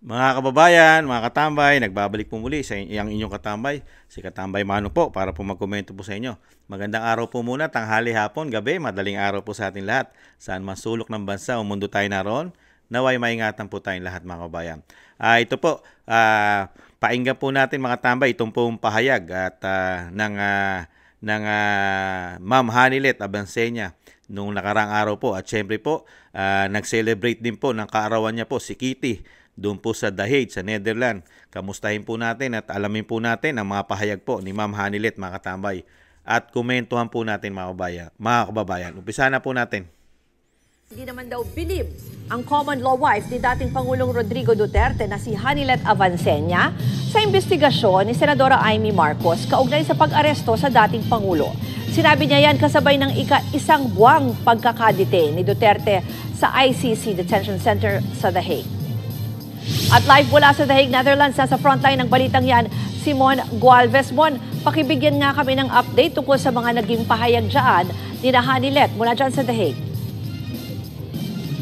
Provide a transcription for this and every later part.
Mga kababayan, mga katambay, nagbabalik po muli sa ang inyong katambay, si Katambay Mano po, para po magkomento po sa inyo. Magandang araw po muna, tanghali, hapon, gabi, madaling araw po sa ating lahat. Saan man sulok ng bansa o mundo tayo naroon, naway maingatan po tayong lahat mga kababayan. Ito po, painggan po natin mga tambay, itong pong pahayag at ng Ma'am Hanilet Abansenya nung nakarang araw po. At syempre po, nag-celebrate din po ng kaarawan niya po si Kitty doon po sa The Hague, sa Netherlands. Kamustahin po natin at alamin po natin ang mga pahayag po ni Ma'am Hanilet, mga katambay. At komentuhan po natin mga kababayan. Umpisa na po natin. Hindi naman daw bilib ang common law wife ni dating Pangulong Rodrigo Duterte na si Hanilet Avancenia sa investigasyon ni Senadora Amy Marcos kaugnay sa pag-aresto sa dating Pangulo. Sinabi niya yan kasabay ng isang buwang pagkakadite ni Duterte sa ICC Detention Center sa The Hague. At live mula sa The Hague, Netherlands, nasa frontline ng balitang yan, Simon Gualvez. Mon, pakibigyan nga kami ng update tungkol sa mga naging pahayag dyan ni Hanilet mula dyan sa The Hague.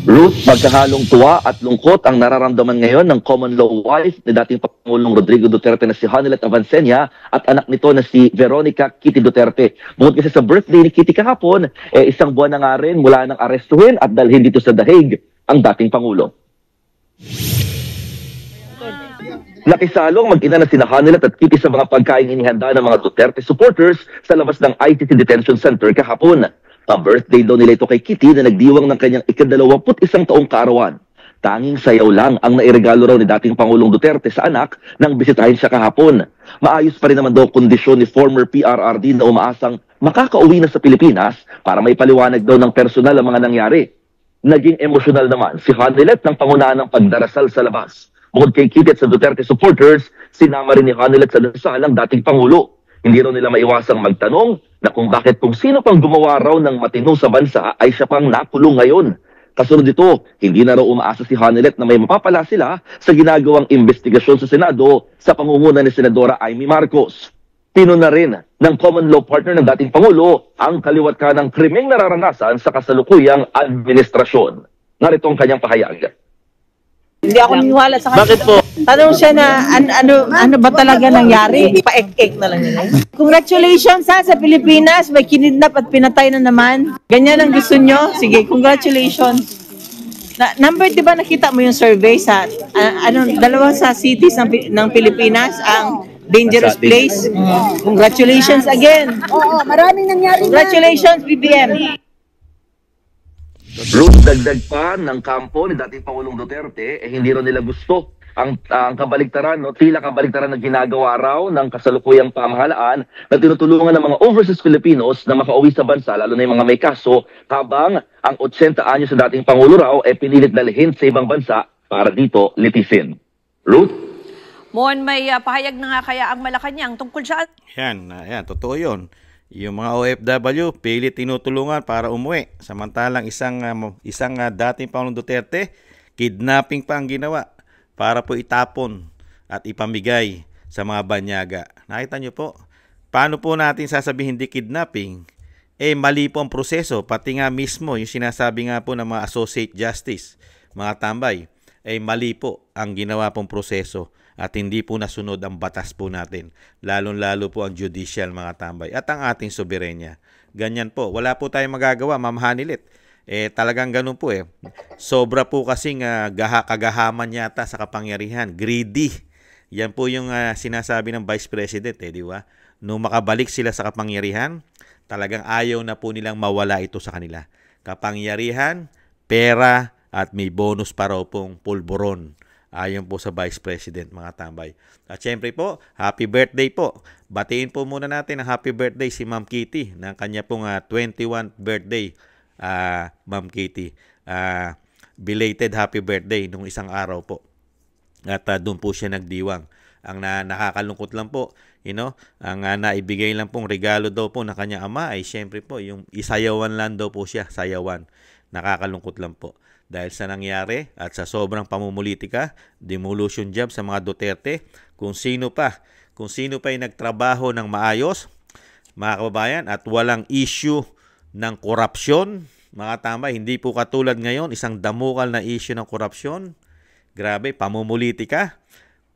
Ruth, magkahalong tuwa at lungkot ang nararamdaman ngayon ng common law wife ni dating Pangulong Rodrigo Duterte na si Hanilet Avancenia at anak nito na si Veronica Kitty Duterte. Bukod kasi sa birthday ni Kitty kahapon, isang buwan na nga rin mula nang arestuhin at dalhin dito sa The Hague ang dating Pangulo. Nakisalong mag-ina na sina Hanilet at Kitty sa mga pagkain inihanda ng mga Duterte supporters sa labas ng ICC Detention Center kahapon. Pa-birthday daw nila ito kay Kitty na nagdiwang ng kanyang ika-21 taong kaarawan. Tanging sayaw lang ang nairegalo raw ni dating Pangulong Duterte sa anak nang bisitahin siya kahapon. Maayos pa rin naman daw kondisyon ni former PRRD na umaasang makakauwi na sa Pilipinas para may paliwanag daw ng personal ang mga nangyari. Naging emosyonal naman si Hanilet ng pangunahan ng pagdarasal sa labas. Bukod kay Kitty at sa Duterte supporters, sinama rin ni Hanilet sa dasal ang dating Pangulo. Hindi raw nila maiwasang magtanong na kung sino pang gumawa raw ng matino sa bansa ay siya pang nakulong ngayon. Kasunod dito, hindi na raw umaasa si Hanilet na may mapapala sila sa ginagawang investigasyon sa Senado sa pangunguna ni Senadora Amy Marcos. Tino na rin ng common law partner ng dating Pangulo ang kaliwat ka ng krimeng nararanasan sa kasalukuyang administrasyon. Narito ang kanyang pahayag. Hindi ako niniwala sa kanya. Bakit po? Tanong siya na ano ba talaga nangyari? Pa-ek-ek na lang nila. Congratulations sa Pilipinas. May kinidnap at pinatay na naman. Ganyan ang gusto nyo? Sige, congratulations. Number, di ba nakita mo yung survey sa dalawa sa cities ng Pilipinas ang dangerous place? Congratulations again. Oo, maraming nangyari. Congratulations, BBM. Ruth, dagdag pa ng kampo ni dating Pangulong Duterte, hindi raw nila gusto ang kabaligtaran, tila kabaligtaran na ginagawa raw ng kasalukuyang pamahalaan na tinutulungan ng mga overseas Filipinos na makauwi sa bansa, lalo na yung mga may kaso, habang ang 80 anyos sa dating Pangulo raw pinilit dalhin sa ibang bansa para dito litisin. Ruth? Mon, may pahayag na nga kaya ang Malacanang tungkol sa... Yan, totoo yun. Yung mga OFW, pilit tinutulungan para umuwi. Samantalang isang dating Pangulong Duterte, kidnapping pa ang ginawa para po itapon at ipamigay sa mga banyaga. Nakita nyo po, paano po natin sasabihin hindi kidnapping? Mali po ang proseso, pati nga mismo yung sinasabi nga po ng mga associate justice, mga tambay, mali po ang ginawa pong proseso at hindi po nasunod ang batas po natin, lalong-lalo po ang judicial, mga tambay, at ang ating soberenya. Ganyan po, wala po tayong magagawa, Ma'am Hanilet. Talagang ganun po Sobra po kasing kagahaman yata sa kapangyarihan, greedy. Yan po yung sinasabi ng Vice President, di ba? Nung makabalik sila sa kapangyarihan, talagang ayaw na po nilang mawala ito sa kanila. Kapangyarihan, pera, at may bonus pa raw pong pulburon. Ayon po sa Vice President, mga tambay. At syempre po, happy birthday po. Batiin po muna natin ang happy birthday si Ma'am Kitty ng kanya pong 21st birthday, Ma'am Kitty. Belated happy birthday nung isang araw po. At doon po siya nagdiwang. Ang nakakalungkot lang po, ang naibigay lang pong regalo daw po ng kanyang ama ay syempre po, yung isayawan lang daw po siya, sayawan. Nakakalungkot lang po. Dahil sa nangyari at sa sobrang pamumulitika, demolition job sa mga Duterte, kung sino pa ay nagtrabaho ng maayos, mga kababayan, at walang issue ng korupsyon, mga tambay, hindi po katulad ngayon, isang damukal na issue ng korupsyon, Grabe, pamumulitika.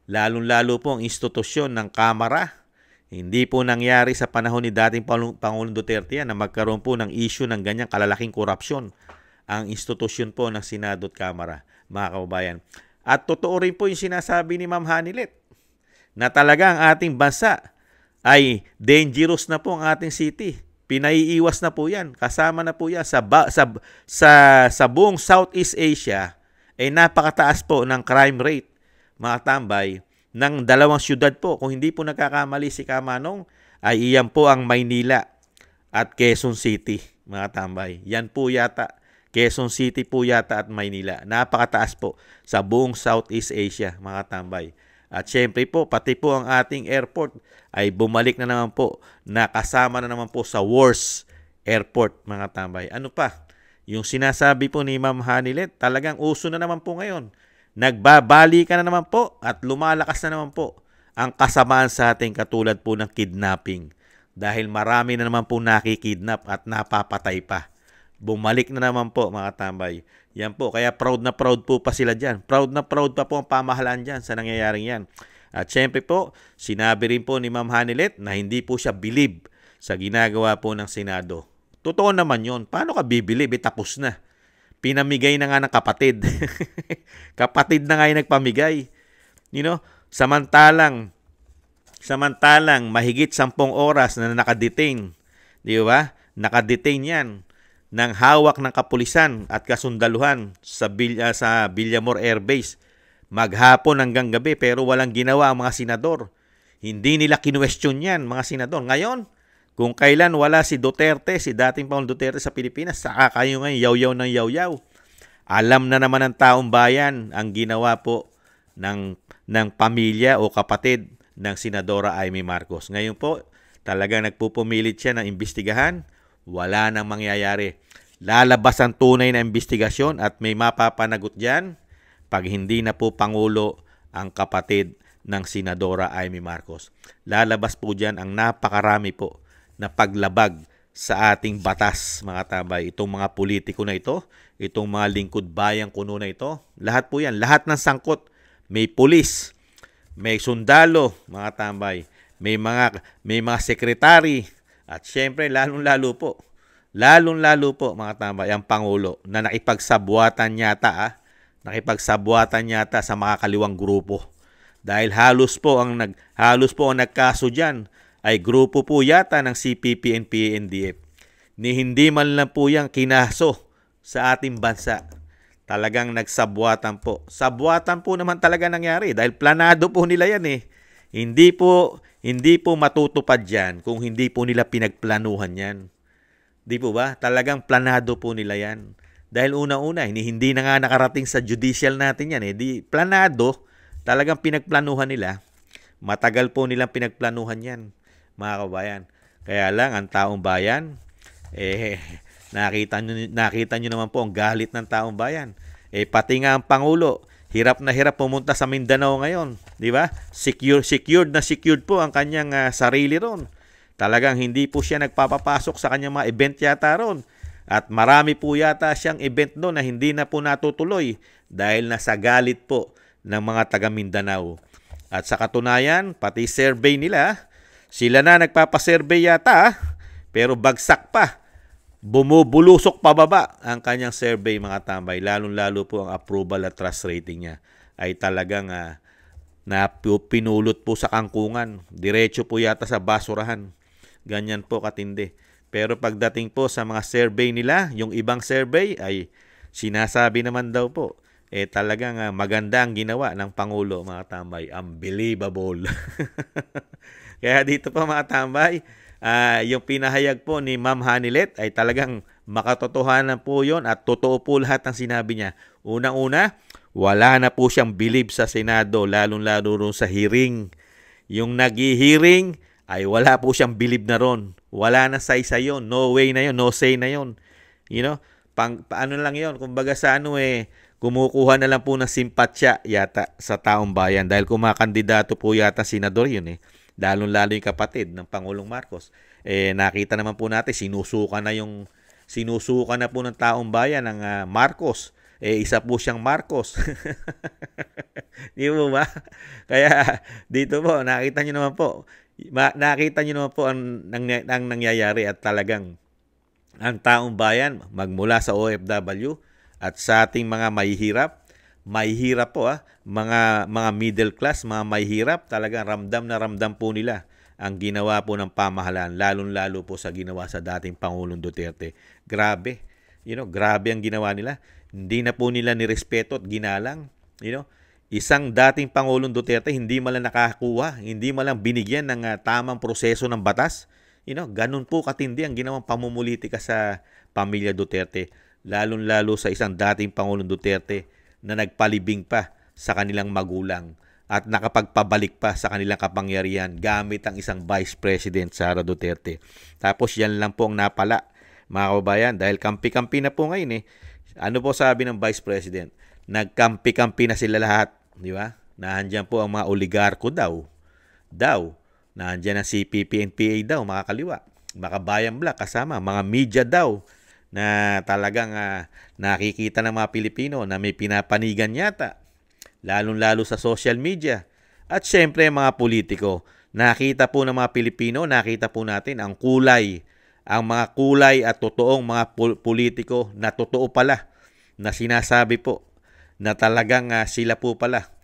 Lalong-lalo po ang institusyon ng Kamara. Hindi po nangyari sa panahon ni dating Pangulong Duterte yan na magkaroon po ng issue ng ganyang kalalaking korupsyon ang institusyon po ng Senado at Kamara, mga kababayan. At totoo rin po yung sinasabi ni Ma'am Hanilet na talaga ang ating bansa ay dangerous na po ang ating city. Pinaiiwas na po yan. Kasama na po yan sa buong Southeast Asia ay napakataas po ng crime rate, mga tambay, ng dalawang syudad po. Kung hindi po nagkakamali si Kamanong, ay iyan po ang Maynila at Quezon City, mga tambay. Yan po yata. Quezon City po yata at Maynila. Napakataas po sa buong Southeast Asia, mga tambay. At syempre po, pati po ang ating airport ay bumalik na naman po, nakasama na naman po sa worst airport, mga tambay. Ano pa? Yung sinasabi po ni Ma'am Hanilet, talagang uso na naman po ngayon. Nagbabali ka na naman po at lumalakas na naman po ang kasamaan sa ating katulad po ng kidnapping. Dahil marami na naman po nakikidnap at napapatay pa. Bumalik na naman po, mga tambay. Yan po, kaya proud na proud po pa sila dyan. Proud na proud pa po ang pamahalaan dyan sa nangyayaring yan. At syempre po, sinabi rin po ni Ma'am Hanilet na hindi po siya believe sa ginagawa po ng Senado. Totoo naman yun. Paano ka bibilib? Tapos na. Pinamigay na nga ng kapatid. Kapatid na nga yung nagpamigay. You know, samantalang mahigit 10 oras na nakadetain. Di ba? Nakadetain yan ng hawak ng kapulisan at kasundaluhan sa Villamor Air Base. Maghapon hanggang gabi pero walang ginawa ang mga senador. Hindi nila kinwestiyon yan, mga senador. Ngayon, kung kailan wala si Duterte, si dating Pangulong Duterte sa Pilipinas, saka kayo ngayon yaw-yaw ng yaw-yaw. Alam na naman ng taong bayan ang ginawa po ng pamilya o kapatid ng Senadora Amy Marcos. Ngayon po, talagang nagpupumilit siya ng imbestigahan. Wala nang mangyayari. Lalabas ang tunay na imbestigasyon at may mapapanagot dyan pag hindi na po Pangulo ang kapatid ng Senadora Amy Marcos. Lalabas po dyan ang napakarami po na paglabag sa ating batas, mga tambay. Itong mga politiko na ito, itong mga lingkod bayang kuno na ito, lahat po yan, lahat ng sangkot. May pulis, may sundalo, mga tambay, may mga sekretary, at syempre, lalong-lalo po, mga tambay, ang Pangulo na nakipagsabwatan yata sa mga kaliwang grupo. Dahil halos po ang nagkaso diyan ay grupo po yata ng CPP and PNDF. Hindi man lang po yang kinaso sa ating bansa. Talagang nagsabwatan po. Sabwatan po naman talaga nangyari dahil planado po nila yan eh. Hindi po matutupad yan kung hindi po nila pinagplanuhan yan. Di po ba? Talagang planado po nila yan. Dahil una-una, hindi na nga nakarating sa judicial natin yan. Di planado, talagang pinagplanuhan nila. Matagal po nilang pinagplanuhan yan, mga kabayan. Kaya lang, ang taong bayan, nakita nyo naman po ang galit ng taong bayan. Pati nga ang Pangulo, hirap na hirap pumunta sa Mindanao ngayon. Di ba? Secured po ang kanyang sarili ron. Talagang hindi po siya nagpapapasok sa kanyang mga event yata ron. At marami po yata siyang event doon na hindi na po natutuloy dahil nasa galit po ng mga taga Mindanao. At sa katunayan, pati survey nila, sila na nagpapasurvey yata, pero bagsak pa. Bumubulusok pababa ang kanyang survey, mga tambay. Lalong-lalo po ang approval at trust rating niya ay talagang pinulot po sa kangkungan. Diretso po yata sa basurahan. Ganyan po katindi. Pero pagdating po sa mga survey nila, yung ibang survey ay sinasabi naman daw po, talagang maganda ang ginawa ng Pangulo, mga tambay. Unbelievable. Kaya dito po, mga tambay, yung pinahayag po ni Ma'am Hanilet ay talagang makatotohanan po yon at totoo po lahat ng sinabi niya. Unang-una, wala na po siyang believe sa Senado, lalong-lalo sa hearing. Yung nag-hearing ay wala po siyang believe na ron. Wala na say-say yun. No way na yun. No say na yun. You know? Paano lang yun? Kumbaga sa kumukuha na lang po ng simpatsya yata sa taong bayan. Dahil kumakandidato po yata senador yun eh. Lalong-lalo yung kapatid ng Pangulong Marcos. Nakita naman po natin, sinusuka na po ng taong bayan ng Marcos isa po siyang Marcos. Di mo ba? Kaya dito po, nakita nyo naman po, ang nangyayari at talagang ang taong bayan magmula sa OFW at sa ating mga mahihirap po mga middle class, mga mahihirap, talagang ramdam na ramdam po nila ang ginawa po ng pamahalaan, lalong-lalo po sa ginawa sa dating Pangulong Duterte. Grabe. Grabe ang ginawa nila. Hindi na po nila nirespeto at ginalang. Isang dating Pangulong Duterte hindi man lang nakakuha, hindi man lang binigyan ng tamang proseso ng batas. Ganun po katindi ang ginawang pamumulitika sa pamilya Duterte, lalong-lalo sa isang dating Pangulong Duterte na nagpalibing pa sa kanilang magulang at nakapagpabalik pa sa kanilang kapangyarihan gamit ang isang Vice President, Sara Duterte. Tapos yan lang po ang napala, mga kababayan, dahil kampi-kampi na po ngayon Ano po sabi ng Vice President? Nagkampi-kampi na sila lahat, di ba? Nandiyan po ang mga oligarko daw. Nandiyan ang CPP, NPA daw, mga kaliwa. Mga Bayan Black kasama, mga media daw na talagang nakikita ng mga Pilipino na may pinapanigan yata, lalong-lalo sa social media. At syempre mga politiko, nakita po ng mga Pilipino, nakita po natin ang mga kulay at totoong mga politiko na totoo pala, na sinasabi po na talagang sila po pala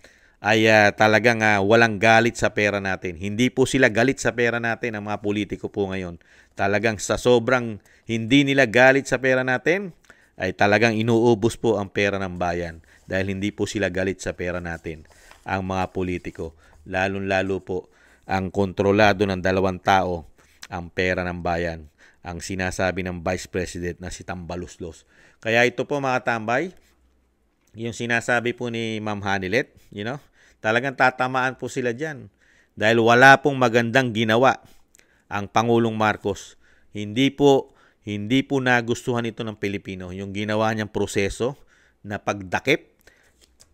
ay talagang walang galit sa pera natin. Hindi po sila galit sa pera natin, ang mga politiko po ngayon. Talagang sa sobrang hindi nila galit sa pera natin, ay talagang inuubos po ang pera ng bayan dahil hindi po sila galit sa pera natin, ang mga politiko. Lalong-lalo po ang kontrolado ng dalawang tao ang pera ng bayan, ang sinasabi ng Vice President na si Tambaluslos. Kaya ito po mga tambay, yung sinasabi po ni Ma'am Hanilet, talagang tatamaan po sila dyan. Dahil wala pong magandang ginawa ang Pangulong Marcos. Hindi po nagustuhan ito ng Pilipino. Yung ginawa niyang proseso na pagdakip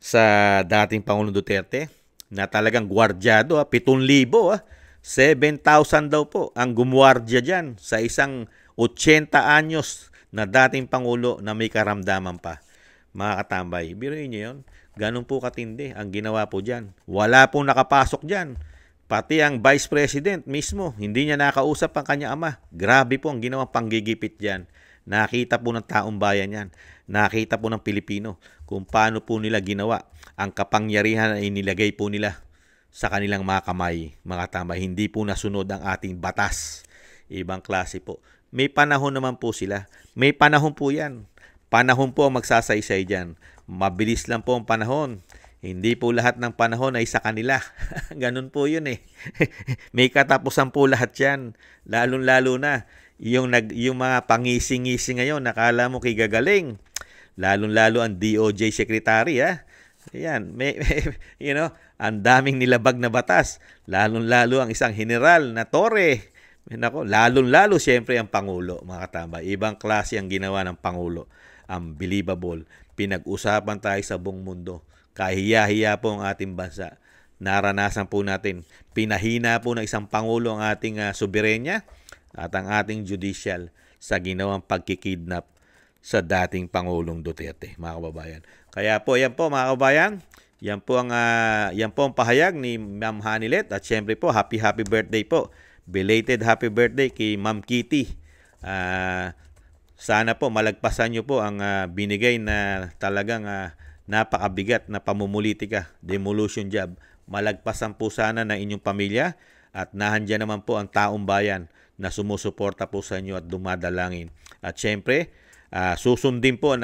sa dating Pangulong Duterte, na talagang gwardyado, 7,000, 7,000 daw po ang gumwardya dyan sa isang 80 anyos na dating Pangulo na may karamdaman pa. Mga katambay, biruin niyo yun. Ganun po katindi ang ginawa po dyan. Wala pong nakapasok dyan. Pati ang Vice President mismo, hindi niya nakausap ang kanya ama. Grabe po ang ginawang panggigipit dyan. Nakita po ng taong bayan yan. Nakita po ng Pilipino kung paano po nila ginawa ang kapangyarihan na inilagay po nila sa kanilang mga kamay. Mga katambay, hindi po nasunod ang ating batas. Ibang klase po. May panahon naman po sila. May panahon po yan. Panahon po ang magsasaysay dyan. Mabilis lang po ang panahon. Hindi po lahat ng panahon ay sa kanila. Ganun po yun May katapusan po lahat yan. Lalong-lalo na yung mga pangising-ngising ngayon, nakala mo kay gagaling. Lalong-lalo ang DOJ Secretary. Ayan, ang daming nilabag na batas. Lalong-lalo ang isang general na Torre. Lalong-lalo siyempre ang Pangulo, mga katambay. Ibang klase ang ginawa ng Pangulo. Unbelievable. Pinag-usapan tayo sa buong mundo. Kahiya-hiya po ang ating bansa. Naranasan po natin. Pinahina po ng isang Pangulo ang ating soberenya at ang ating judicial sa ginawang pagkikidnap sa dating Pangulong Duterte, mga kababayan. Kaya po, yan po mga kababayan. Yan po ang pahayag ni Ma'am Hanilet. At syempre po, happy birthday po. Belated happy birthday kay Ma'am Kitty. Sana po malagpasan nyo po ang binigay na talagang napakabigat na pamumulitika, demolition job. Malagpasan po sana ng inyong pamilya at nahandyan naman po ang taong bayan na sumusuporta po sa inyo at dumadalangin. At syempre, susundin po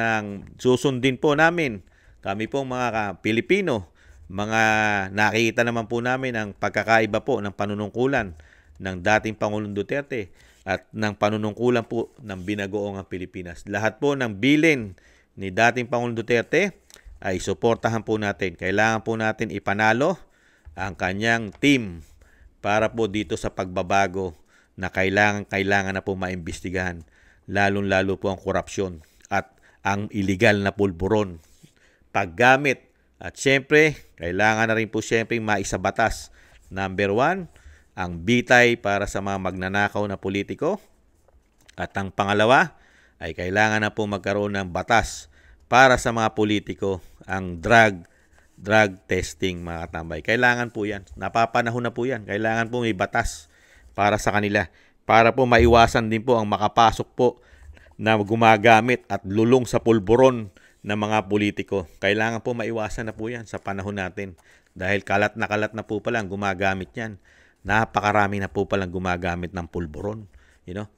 namin, kami pong mga Pilipino, mga nakikita naman po namin ang pagkakaiba po ng panunungkulan ng dating Pangulong Duterte at ng panunungkulan po ng binagoong ang Pilipinas. Lahat po ng bilin ni dating Pangulong Duterte ay suportahan po natin. Kailangan po natin ipanalo ang kanyang team para po dito sa pagbabago na kailangan na po maimbestigahan. Lalong-lalo po ang korupsyon at ang illegal na pulburon, paggamit. At syempre, kailangan na rin po syempre maisabatas. Number 1, ang bitay para sa mga magnanakaw na politiko. At ang pangalawa ay kailangan na po magkaroon ng batas para sa mga politiko ang drug testing, mga katambay. Kailangan po yan. Napapanahon na po yan. Kailangan po may batas para sa kanila. Para po maiwasan din po ang makapasok po na gumagamit at lulong sa pulburon ng mga politiko. Kailangan po maiwasan na po yan sa panahon natin. Dahil kalat na po pala ang gumagamit yan. Napakarami na po palang gumagamit ng pulburon.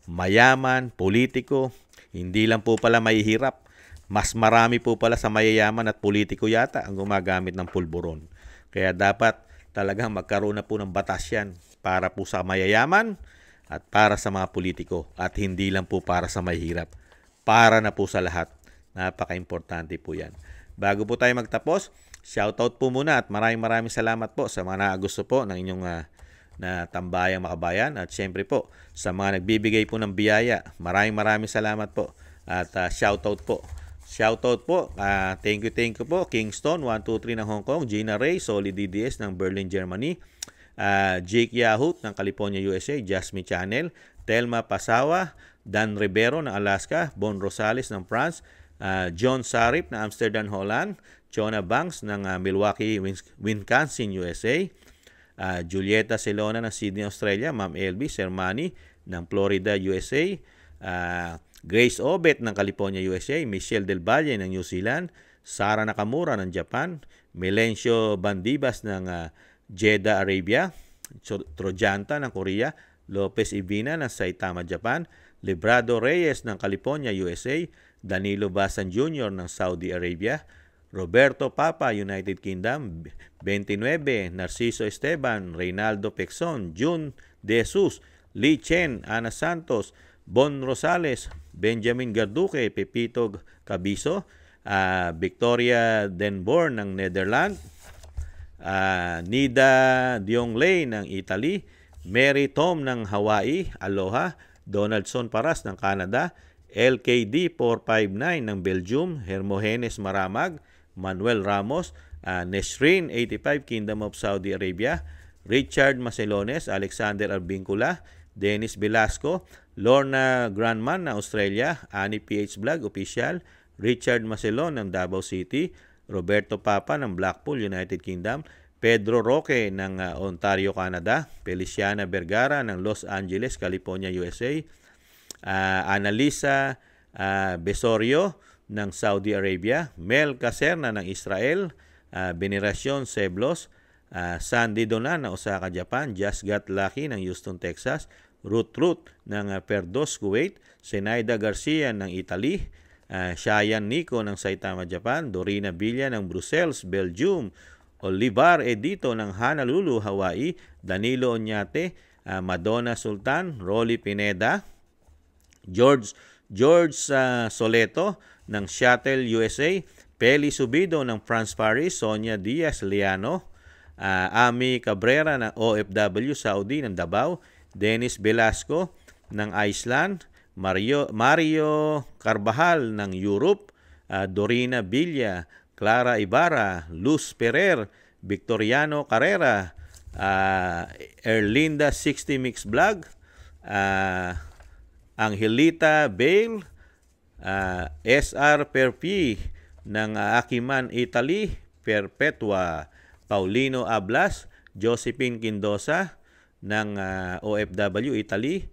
Mayaman, politiko, hindi lang po pala mahihirap. Mas marami po pala sa mayayaman at politiko yata ang gumagamit ng pulburon. Kaya dapat talagang magkaroon na po ng batas yan para po sa mayayaman at para sa mga politiko. At hindi lang po para sa mahihirap. Para na po sa lahat. Napaka-importante po yan. Bago po tayo magtapos, shoutout po muna at maraming salamat po sa mga gusto po ng inyong na tambayang makabayan. At syempre po sa mga nagbibigay po ng biyaya. Maraming salamat po. At shoutout po. Shoutout po. Thank you po. Kingston 123 ng Hong Kong, Gina Ray, Solid DDS ng Berlin, Germany, Jake Yahut ng California, USA, Jasmine Channel, Telma Pasawa, Dan Rivero ng Alaska, Bon Rosales ng France, John Sarip ng Amsterdam, Holland, Chona Banks ng Milwaukee, Wisconsin, USA, Julieta Celona ng Sydney, Australia, Ma'am Elvis Sermani ng Florida, USA, Grace Obet ng California, USA, Michelle Del Valle ng New Zealand, Sara Nakamura ng Japan, Melencio Bandibas ng Jeddah, Arabia, Trojanta ng Korea, Lopez Ibina ng Saitama, Japan, Librado Reyes ng California, USA, Danilo Basan Jr. ng Saudi Arabia, Roberto Papa, United Kingdom, 29, Narciso Esteban, Reynaldo Pexon, June De Jesus, Lee Chen, Ana Santos, Bon Rosales, Benjamin Garduque, Pepito Cabiso, Victoria Denborn ng Netherlands, Nida Diongley ng Italy, Mary Tom ng Hawaii, Aloha, Donaldson Paras ng Canada, LKD 459 ng Belgium, Hermogenes Maramag, Manuel Ramos, Nesrin 85, Kingdom of Saudi Arabia, Richard Macelones, Alexander Arbincula, Dennis Velasco, Lorna Grandman ng Australia, Annie PH Vlog Official, Richard Macelon ng Davao City, Roberto Papa ng Blackpool, United Kingdom, Pedro Roque ng Ontario, Canada, Feliciana Vergara ng Los Angeles, California, USA, Analisa Besorio ng Saudi Arabia, Mel Caserna ng Israel, Veneracion Seblos, Sandy Donan ng Osaka, Japan, Just Got Lucky ng Houston, Texas, Ruth ng Perdos, Kuwait, Zenaida Garcia ng Italy, Shayan Nico ng Saitama, Japan, Dorina Villa ng Brussels, Belgium, Olivar Edito ng Honolulu, Hawaii, Danilo Oñate, Madonna Sultan, Rolly Pineda, George Soleto ng Seattle, USA, Peli Subido ng France, Paris, Sonia Diaz Liano, Ami Cabrera ng OFW Saudi ng Davao, Dennis Velasco ng Iceland, Mario Carbajal ng Europe, Dorina Villa, Clara Ibarra, Luz Ferrer, Victoriano Carrera, Erlinda 60 Mix Vlog, Angelita Bale, SR Perpi ng Akiman, Italy, Perpetua, Paulino Ablas, Josephine Quindosa ng OFW Italy,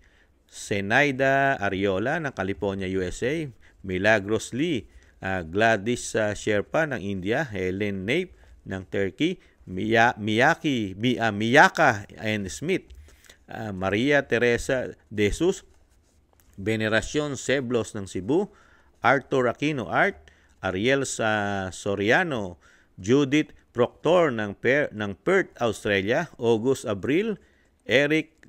Zenaida Ariola ng California, USA, Milagros Lee, Gladys Sherpa ng India, Helen Nape ng Turkey, Miyaka and Smith, Maria Teresa De Jesus, Veneracion Seblos ng Cebu, Arthur Aquino Art, Ariel Soriano, Judith Proctor ng Perth, Australia, August Abril, Eric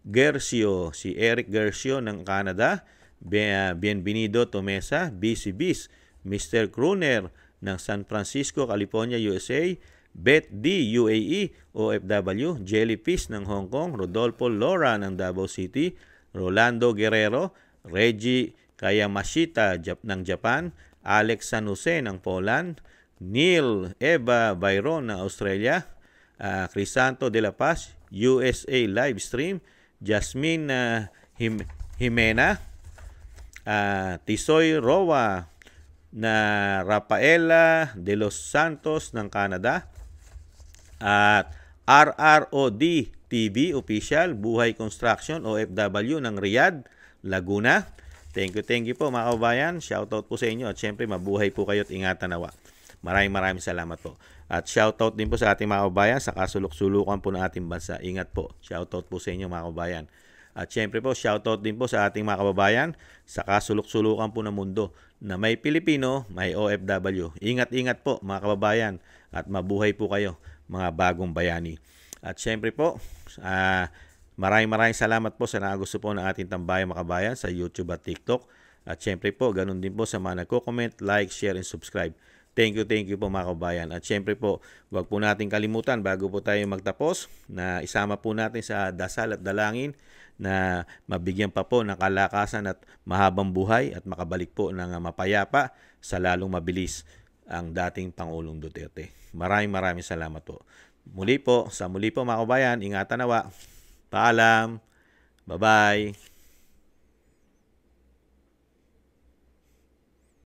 Gercio, si Eric Gercio ng Canada, Bienvenido Tomesa, BC Bis, Mr. Kruner ng San Francisco, California, USA, Beth D, UAE, OFW, Jellyfish ng Hong Kong, Rodolfo Lora ng Davao City, Rolando Guerrero, Reggie Kayamashita ng Japan, Alex San Jose ng Poland, Neil Eva Byron ng Australia, Crisanto de la Paz, USA Livestream, Jasmine Jimena, Tisoy Roa, na Rafaela de los Santos ng Canada, at RROD TV Official, Buhay Construction OFW ng Riyadh, Laguna. Thank you po mga kababayan. Shoutout po sa inyo at syempre mabuhay po kayo at ingatan nawa. Maraming salamat po. At shoutout din po sa ating mga kababayan sa kasulok-sulukan po ng ating bansa. Ingat po. Shoutout po sa inyo mga kababayan. At syempre po, shoutout din po sa ating mga kababayan sa kasulok-sulukan po ng mundo na may Pilipino, may OFW. Ingat-ingat po mga kababayan at mabuhay po kayo mga bagong bayani. At syempre po, maraming salamat po sa nagusto po ng ating tambayang mga kababayan sa YouTube at TikTok. At syempre po, ganun din po sa mga nagko-comment, like, share, and subscribe. Thank you po mga kababayan. At syempre po, huwag po natin kalimutan bago po tayo magtapos na isama po natin sa dasal at dalangin na mabigyan pa po ng kalakasan at mahabang buhay at makabalik po ng mapayapa sa lalong mabilis ang dating Pangulong Duterte. Maraming salamat po. Muli po mga kababayan, ingatan nawa. Paalam. Bye-bye.